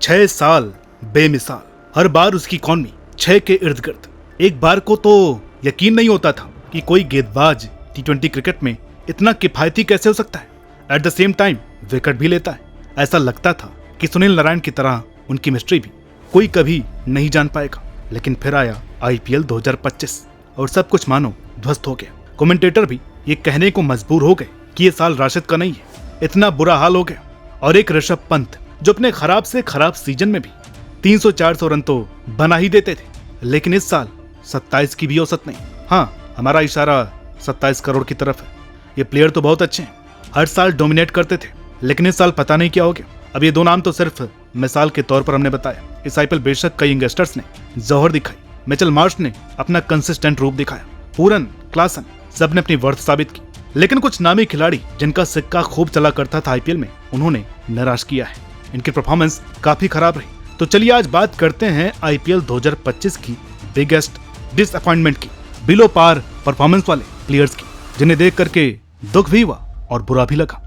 6 साल बेमिसाल, हर बार उसकी इकॉनमी 6 के इर्द गिर्द। एक बार को तो यकीन नहीं होता था कि कोई गेंदबाज T20 क्रिकेट में इतना किफायती कैसे हो सकता है। At the same time wicket भी लेता है। ऐसा लगता था कि सुनील नारायण की तरह उनकी मिस्ट्री भी कोई कभी नहीं जान पाएगा। लेकिन फिर आया IPL 2025 और सब कुछ मानो ध्वस्त हो गया। कमेंटेटर भी ये कहने को मजबूर हो गए कि ये साल राशिद का नहीं है, इतना बुरा हाल हो गया। और एक ऋषभ पंत जो अपने खराब से खराब सीजन में भी 300-400 रन तो बना ही देते थे, लेकिन इस साल 27 की भी औसत नहीं। हाँ, हमारा इशारा 27 करोड़ की तरफ है। ये प्लेयर तो बहुत अच्छे हैं, हर साल डोमिनेट करते थे, लेकिन इस साल पता नहीं क्या हो गया। अब ये 2 नाम तो सिर्फ मिसाल के तौर पर हमने बताया। इस IPL बेशक कई यंगस्टर्स ने जौहर दिखाई, मिचेल मार्श ने अपना कंसिस्टेंट रूप दिखाया, पूरन, क्लासन सब ने अपनी वर्थ साबित की, लेकिन कुछ नामी खिलाड़ी जिनका सिक्का खूब चला करता था IPL में, उन्होंने निराश किया है। इनकी परफॉर्मेंस काफी खराब रही। तो चलिए आज बात करते हैं IPL 2025 की बिगेस्ट डिसअपॉइंटमेंट की, बिलो पार परफॉर्मेंस वाले प्लेयर्स की, जिन्हें देख करके दुख भी हुआ और बुरा भी लगा।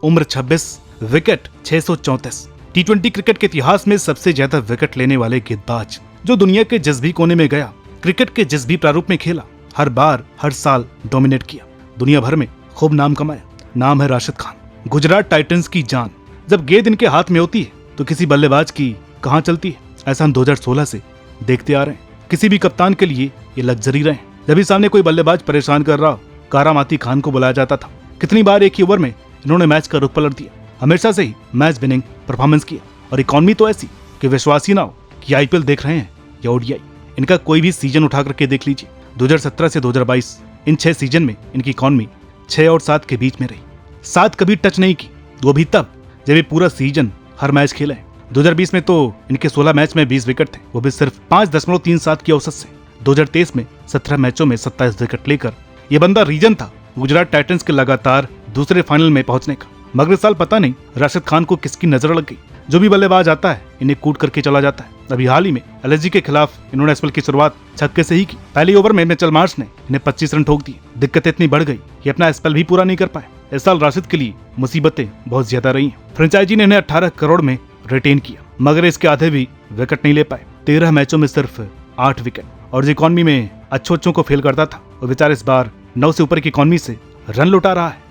उम्र 26, विकेट 634। T20 क्रिकेट के इतिहास में सबसे ज्यादा विकेट लेने वाले गेंदबाज, जो दुनिया के जिस भी कोने में गया, क्रिकेट के जिस भी प्रारूप में खेला, हर बार हर साल डोमिनेट किया, दुनिया भर में खूब नाम कमाया। नाम है राशिद खान। गुजरात टाइटंस की जान। जब गेंद इनके हाथ में होती है तो किसी बल्लेबाज की कहां चलती है, ऐसा हम 2016 से देखते आ रहे हैं। किसी भी कप्तान के लिए ये लग्जरी रहे। जब भी सामने कोई बल्लेबाज परेशान कर रहा हो, करामाती खान को बुलाया जाता था। कितनी बार एक ही ओवर में इन्होंने मैच का रुख पलट दिया। हमेशा से ही मैच विनिंग परफॉर्मेंस किया, और इकॉनमी तो ऐसी कि विश्वास ही ना हो कि IPL देख रहे हैं या ODI। इनका कोई भी सीजन उठा करके देख लीजिए, 2017 से 2022 इन 6 सीजन में इनकी इकॉनमी 6 और 7 के बीच में रही। 7 कभी टच नहीं की, वो भी तब जब ये पूरा सीजन हर मैच खेले। 2020 में तो इनके 16 मैच में 20 विकेट थे, वो भी सिर्फ 5.37 की औसत से। 2023 में 17 मैचों में 27 विकेट लेकर ये बंदा रीजन था गुजरात टाइटंस के लगातार दूसरे फाइनल में पहुंचने का। मगर इस साल पता नहीं राशिद खान को किसकी नजर लग गई। जो भी बल्लेबाज आता है इन्हें कूट करके चला जाता है। अभी हाल ही में LSG के खिलाफ इन्होंने IPL की शुरुआत छक्के से ही की। पहले ओवर में मिचेल मार्श ने इन्हें 25 रन ठोक दिए। दिक्कत इतनी बढ़ गई कि अपना IPL भी पूरा नहीं कर पाए। इस साल राशिद के लिए मुसीबतें बहुत ज्यादा रही हैं। फ्रेंचाइजी ने इन्हें 18 करोड़ में रिटेन किया, मगर इसके आधे भी विकेट नहीं ले पाए। 13 मैचों में सिर्फ 8 विकेट। और जो इकॉनमी में अच्छों को फेल करता था, वो बेचारा इस बार 9 से ऊपर की इकॉनमी से रन लौटा रहा है।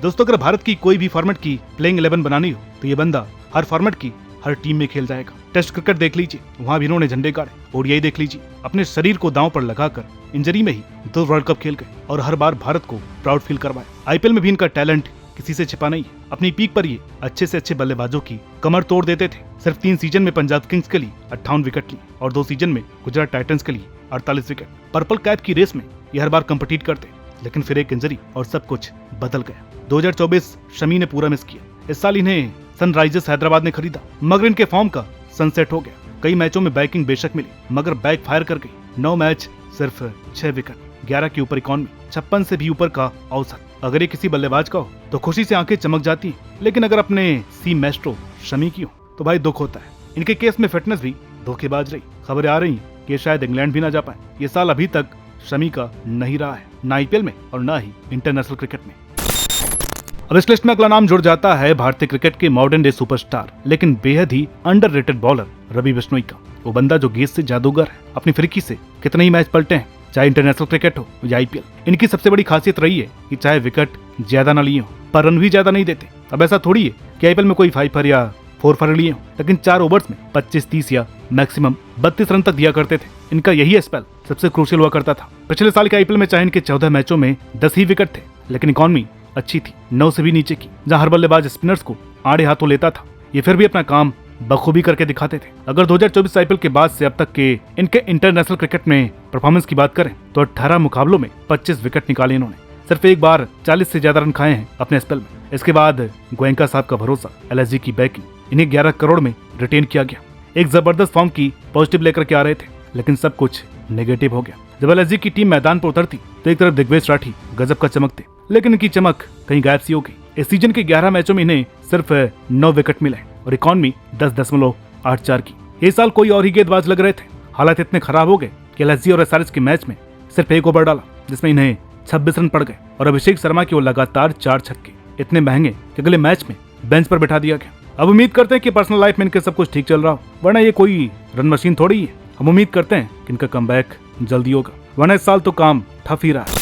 दोस्तों, अगर भारत की कोई भी फॉर्मेट की प्लेइंग 11 बनानी हो तो ये बंदा हर फॉर्मेट की हर टीम में खेल जाएगा। टेस्ट क्रिकेट देख लीजिए, वहां भी इन्होंने झंडे गाड़े। ODI देख लीजिए, अपने शरीर को दांव पर लगाकर इंजरी में ही 2 वर्ल्ड कप खेल गए और हर बार भारत को प्राउड फील करवाए। IPL में भी इनका टैलेंट किसी से छिपा नहीं है। अपनी पीक पर ये अच्छे से अच्छे बल्लेबाजों की कमर तोड़ देते थे। सिर्फ 3 सीजन में पंजाब किंग्स के लिए 58 विकेट ली और 2 सीजन में गुजरात टाइटंस के लिए 48 विकेट। पर्पल कैप की रेस में ये हर बार कम्पिटिट करते, लेकिन फिर एक इंजरी और सब कुछ बदल गया। 2024 शमी ने पूरा मिस किया। इस साल इन्हें सनराइजर्स हैदराबाद ने खरीदा, मगर इनके फॉर्म का सनसेट हो गया। कई मैचों में बैकिंग बेशक मिली, मगर बैक फायर कर गई। 9 मैच सिर्फ 6 विकेट, 11 के ऊपर इकॉनमी, 56 से भी ऊपर का औसत। अगर ये किसी बल्लेबाज का हो तो खुशी से आंखें चमक जाती हैं, लेकिन अगर अपने सी मैस्ट्रो शमी की हो तो भाई दुख होता है। इनके केस में फिटनेस भी धोखेबाज रही। खबरें आ रही कि शायद इंग्लैंड भी ना जा पाए। ये साल अभी तक शमी का नहीं रहा है, ना IPL में और ना ही इंटरनेशनल क्रिकेट में। अब इस लिस्ट में अगला नाम जुड़ जाता है भारतीय क्रिकेट के मॉडर्न डे सुपरस्टार, लेकिन बेहद ही अंडररेटेड बॉलर रवि बिश्नोई का। वो बंदा जो गेंद से जादूगर है। अपनी फिरकी से कितने ही मैच पलटे हैं, चाहे इंटरनेशनल क्रिकेट हो या IPL। इनकी सबसे बड़ी खासियत रही है कि चाहे विकेट ज्यादा न लिए हो, पर रन भी ज्यादा नहीं देते। अब ऐसा थोड़ी है कि IPL में कोई 5 या 4 लिए हो, लेकिन 4 ओवर्स में 25, 30 या मैक्सिमम 32 रन तक दिया करते थे। इनका यही स्पेल सबसे क्रूशियल हुआ करता था। पिछले साल के IPL में चाहे इनके 14 मैचों में 10 ही विकेट थे, लेकिन इकॉनमी अच्छी थी, 9 से भी नीचे की, जहां हर बल्लेबाज स्पिनर्स को आड़े हाथों लेता था। ये फिर भी अपना काम बखूबी करके दिखाते थे। अगर 2024 IPL के बाद से अब तक के इनके इंटरनेशनल क्रिकेट में परफॉर्मेंस की बात करें तो 18 मुकाबलों में 25 विकेट निकाले इन्होंने। सिर्फ एक बार 40 से ज्यादा रन खाए हैं अपने स्पेल में। इसके बाद गोयनका साहब का भरोसा, LSG की बैकिंग, इन्हें 11 करोड़ में रिटेन किया गया। एक जबरदस्त फॉर्म की पॉजिटिव लेकर के आ रहे थे, लेकिन सब कुछ नेगेटिव हो गया। जब LSG की टीम मैदान पर उतरती तो एक तरफ दिग्वेश राठी गजब का चमकते, लेकिन इनकी चमक कहीं गायब सी हो गई। इस सीजन के 11 मैचों में इन्हें सिर्फ 9 विकेट मिले और इकॉनमी 10.84 की। ये साल कोई और ही गेंदबाज लग रहे थे। हालात इतने खराब हो गए कि LSG और SRH के मैच में सिर्फ 1 ओवर डाला, जिसमें इन्हें 26 रन पड़ गए और अभिषेक शर्मा के वो लगातार 4 छक्के इतने महंगे कि अगले मैच में बेंच पर बैठा दिया गया। अब उम्मीद करते हैं कि पर्सनल लाइफ में इनके सब कुछ ठीक चल रहा हो, वरना ये कोई रन मशीन थोड़ी ही है। हम उम्मीद करते हैं कि इनका कमबैक जल्दी होगा, वरना इस साल तो काम ठप ही रहा है।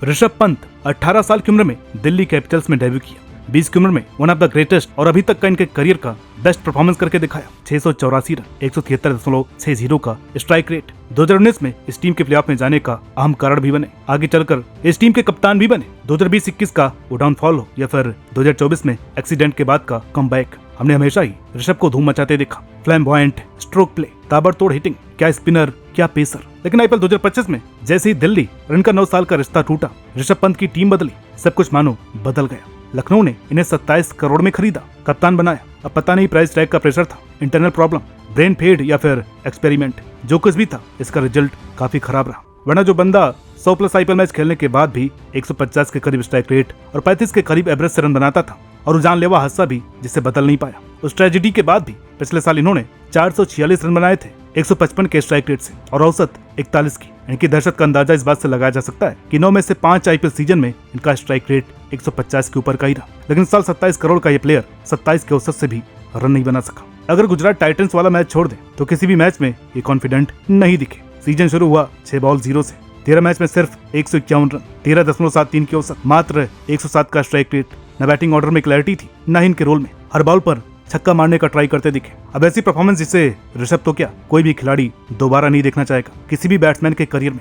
ऋषभ पंत 18 साल की उम्र में दिल्ली कैपिटल्स में डेब्यू किया। 20 की उम्र में वन ऑफ द ग्रेटेस्ट और अभी तक का इनके करियर का बेस्ट परफॉर्मेंस करके दिखाया। 684 रन, 173.60 का स्ट्राइक रेट। 2019 में इस टीम के प्लेऑफ में जाने का अहम कारण भी बने, आगे चलकर इस टीम के कप्तान भी बने। 2020-21 का वो डाउनफॉल हो या फिर 2024 में एक्सीडेंट के बाद का कमबैक, हमने हमेशा ही ऋषभ को धूम मचाते देखा। फ्लैम्बॉयंट स्ट्रोक प्ले, ताबड़तोड़ हिटिंग, क्या स्पिनर क्या पेसर। लेकिन आईपीएल 2025 में जैसे ही दिल्ली और इनका 9 साल का रिश्ता टूटा, ऋषभ पंत की टीम बदली, सब कुछ मानो बदल गया। लखनऊ ने इन्हें 27 करोड़ में खरीदा, कप्तान बनाया। अब पता नहीं प्राइस टैग का प्रेशर था, इंटरनल प्रॉब्लम, ब्रेन फेड या फिर एक्सपेरिमेंट, जो कुछ भी था इसका रिजल्ट काफी खराब रहा। वरना जो बंदा 100+ आईपीएल मैच खेलने के बाद भी 150 के करीब स्ट्राइक रेट और 35 के करीब एवरेज से रन बनाता था, और जानलेवा हादसा भी जिसे बदल नहीं पाया। उस ट्रेजेडी के बाद भी पिछले साल इन्होंने 446 रन बनाए थे 155 के स्ट्राइक रेट से और औसत 41 की। इनकी दहशत का अंदाजा इस बात से लगाया जा सकता है कि 9 में से 5 आईपीएल सीजन में इनका स्ट्राइक रेट 150 के ऊपर का ही रहा। लेकिन साल 27 करोड़ का ये प्लेयर 27 के औसत से भी रन नहीं बना सका। अगर गुजरात टाइटंस वाला मैच छोड़ दे तो किसी भी मैच में ये कॉन्फिडेंट नहीं दिखे। सीजन शुरू हुआ 6 बॉल 0 से, 13 मैच में सिर्फ 151 रन, 13.73 की औसत, मात्र 107 का स्ट्राइक रेट। न बैटिंग ऑर्डर में क्लैरिटी थी, न ही इनके रोल में। हर बॉल पर छक्का मारने का ट्राई करते दिखे। अब ऐसी परफॉर्मेंस जिसे ऋषभ तो क्या कोई भी खिलाड़ी दोबारा नहीं देखना चाहेगा किसी भी बैट्समैन के करियर में।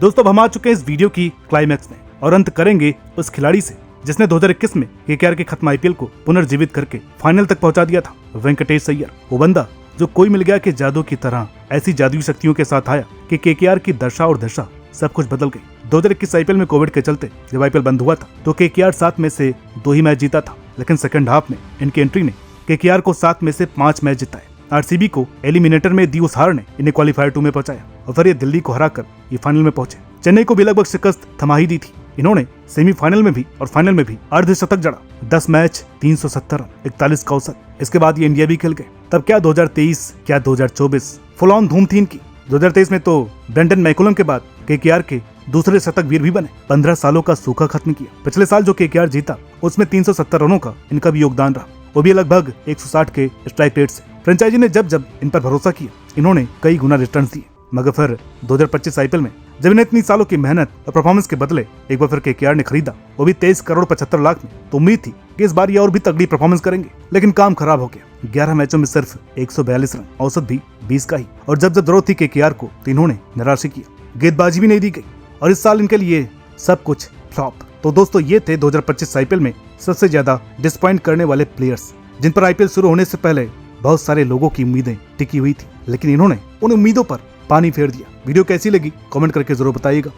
दोस्तों, अब हम आ चुके हैं इस वीडियो की क्लाइमैक्स में और अंत करेंगे उस खिलाड़ी से जिसने 2021 में केकेआर के खत्म आईपीएल को पुनर्जीवित करके फाइनल तक पहुंचा दिया था, वेंकटेश अय्यर। वो बंदा जो कोई मिल गया के जादू की तरह ऐसी जादुई शक्तियों के साथ आया कि केकेआर की दशा और दशा सब कुछ बदल गई। 2021 आईपीएल में कोविड के चलते जब आईपीएल बंद हुआ था तो केकेआर 7 में से 2 ही मैच जीता था, लेकिन सेकंड हाफ में इनकी एंट्री ने केकेआर को 7 में से 5 मैच जिताए। आरसीबी को एलिमिनेटर में दी उस हार ने इन्हें क्वालीफायर 2 में पहुंचाया और फिर ये दिल्ली को हराकर ये फाइनल में पहुंचे। चेन्नई को भी लगभग शिकस्त थमा ही दी थी। इन्होंने सेमीफाइनल में भी और फाइनल में भी अर्धशतक जड़ा। 10 मैच 370 रन, 41 का औसत। इसके बाद ये इंडिया भी खेल गए। तब क्या 2023 क्या 2024 फुल ऑन धूम थी इनकी। 2023 में तो ब्रेंडन मैकुलम के बाद केकेआर के दूसरे शतक वीर भी बने। 15 सालों का सूखा खत्म किया। पिछले साल जो केकेआर जीता उसमें 370 रनों का इनका भी योगदान रहा, वो भी लगभग 160 के स्ट्राइक रेट से। फ्रेंचाइजी ने जब जब इन पर भरोसा किया इन्होंने कई गुना रिटर्न दिए, मगर फिर 2025 आईपीएल में जब इन्हें इतनी सालों की मेहनत और परफॉर्मेंस के बदले एक बार फिर केकेआर ने खरीदा, वो भी 23 करोड़ 75 लाख में, तो उम्मीद थी कि इस बार ये और भी तगड़ी परफॉर्मेंस करेंगे। लेकिन काम खराब हो गया। 11 मैचों में सिर्फ 142 रन, औसत भी 20 का ही। और जब जब जरूरत थी केकेआर को तो इन्होंने निराश किया, गेंदबाजी भी नहीं दी गई और इस साल इनके लिए सब कुछ फ्लॉप। तो दोस्तों, ये थे 2025 आईपीएल में सबसे ज्यादा डिसअपॉइंट करने वाले प्लेयर्स, जिन पर आईपीएल शुरू होने से पहले बहुत सारे लोगों की उम्मीदें टिकी हुई थी, लेकिन इन्होंने उन उम्मीदों पर पानी फेर दिया। वीडियो कैसी लगी कमेंट करके जरूर बताइएगा।